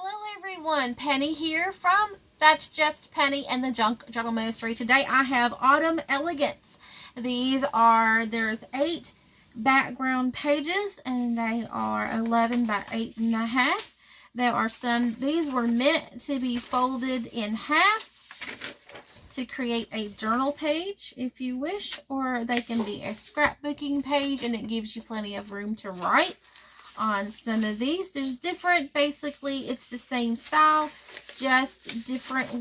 Hello everyone, Penny here from That's Just Penny and the Junk Journal Ministry. Today I have Autumn Elegance. There's 8 background pages and they are 11 by 8.5. These were meant to be folded in half to create a journal page if you wish, or they can be a scrapbooking page and it gives you plenty of room to write on some of these. There's different, basically it's the same style, just different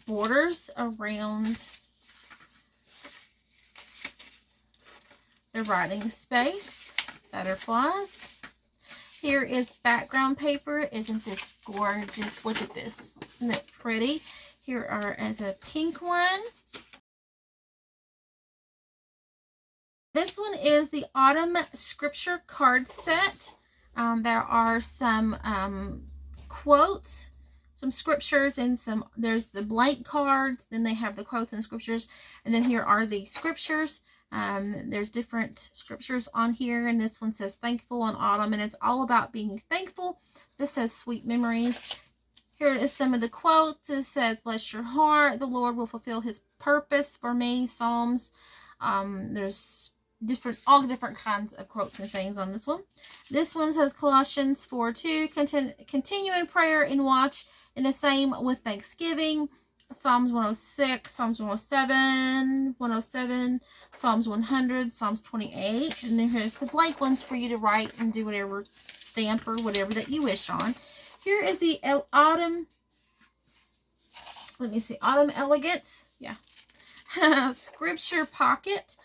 borders around the writing space. Butterflies. Here is background paper. Isn't this gorgeous? Look at this. Isn't it pretty? Here is a pink one. This one is the Autumn Scripture card set. There are some quotes, some scriptures, and there's the blank cards. Then they have the quotes and scriptures. And then here are the scriptures. There's different scriptures on here. And this one says thankful in autumn. And it's all about being thankful. This says sweet memories. Here is some of the quotes. It says, bless your heart. The Lord will fulfill his purpose for me. Psalms. There's all different kinds of quotes and sayings on this one. This one says Colossians 4:2, continue in prayer and watch, and the same with thanksgiving. Psalms 106, Psalms 107, Psalms 100, Psalms 28, and then here's the blank ones for you to write and do whatever stamp or whatever that you wish on. Here is the Autumn, Autumn Elegance, Scripture Pocket.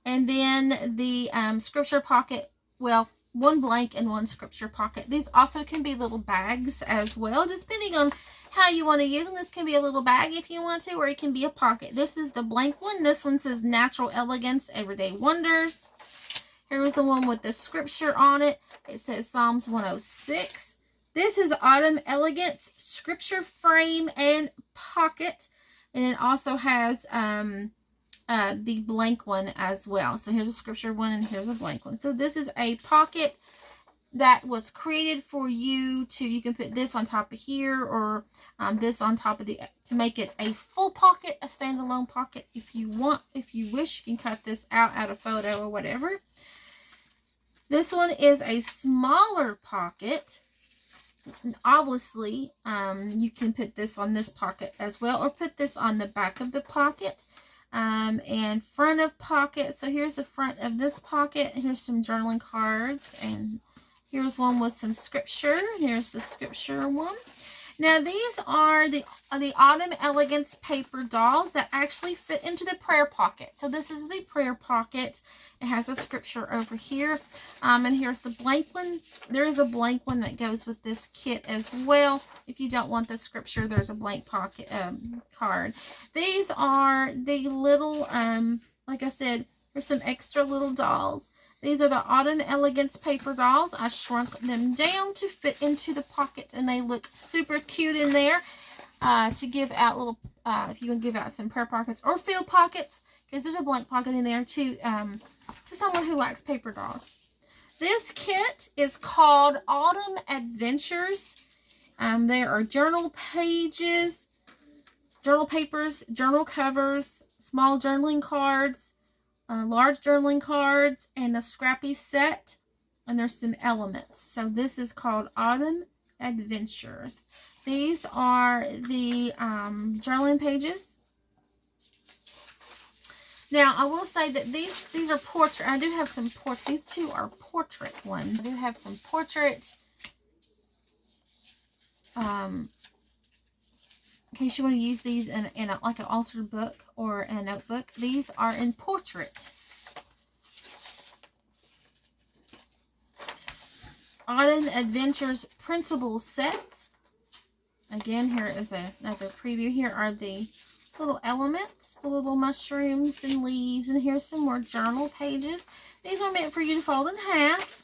And then the scripture pocket, well, one blank and one scripture pocket. These also can be little bags as well, just depending on how you want to use them. This can be a little bag if you want to, or it can be a pocket. This is the blank one. This one says Natural Elegance, Everyday Wonders. Here's the one with the scripture on it. It says Psalms 106. This is Autumn Elegance, Scripture Frame and Pocket. And it also has the blank one as well. So here's a scripture one and here's a blank one. So this is a pocket that was created for you can put this on top of here, or this on top of to make it a full pocket, a standalone pocket if you want. If you wish, you can cut this out a photo or whatever. This one is a smaller pocket. Obviously, you can put this on this pocket as well, or put this on the back of the pocket. And front of pocket. So here's the front of this pocket. Here's some journaling cards, and here's one with some scripture. Here's the scripture one. Now these are the Autumn Elegance paper dolls that actually fit into the prayer pocket. So this is the prayer pocket. It has a scripture over here. And here's the blank one. There is a blank one that goes with this kit as well. If you don't want the scripture, there's a blank pocket card. These are the little, like I said, there's some extra little dolls. These are the Autumn Elegance paper dolls. I shrunk them down to fit into the pockets, and they look super cute in there to give out little, if you can give out some prayer pockets or field pockets, because there's a blank pocket in there to someone who likes paper dolls. This kit is called Autumn Adventures. There are journal pages, journal papers, journal covers, small journaling cards, large journaling cards, and a scrappy set, and there's some elements. So this is called Autumn Adventures. These are the journaling pages. Now I will say that these are portrait. I do have some portrait. These two are portrait ones. I do have some portrait. In case you want to use these in like an altered book or a notebook. These are in portrait. Autumn Adventures printable sets. Again, here is another preview. Here are the little elements, the little mushrooms and leaves, and here's some more journal pages. These are meant for you to fold in half.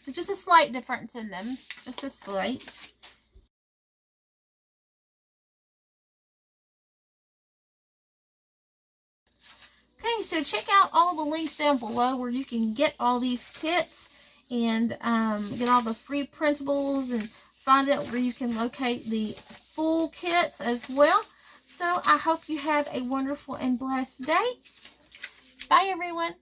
There's just a slight difference in them, just a slight. Okay, so check out all the links down below where you can get all these kits. and get all the free printables and find out where you can locate the full kits as well. So I hope you have a wonderful and blessed day. Bye, everyone.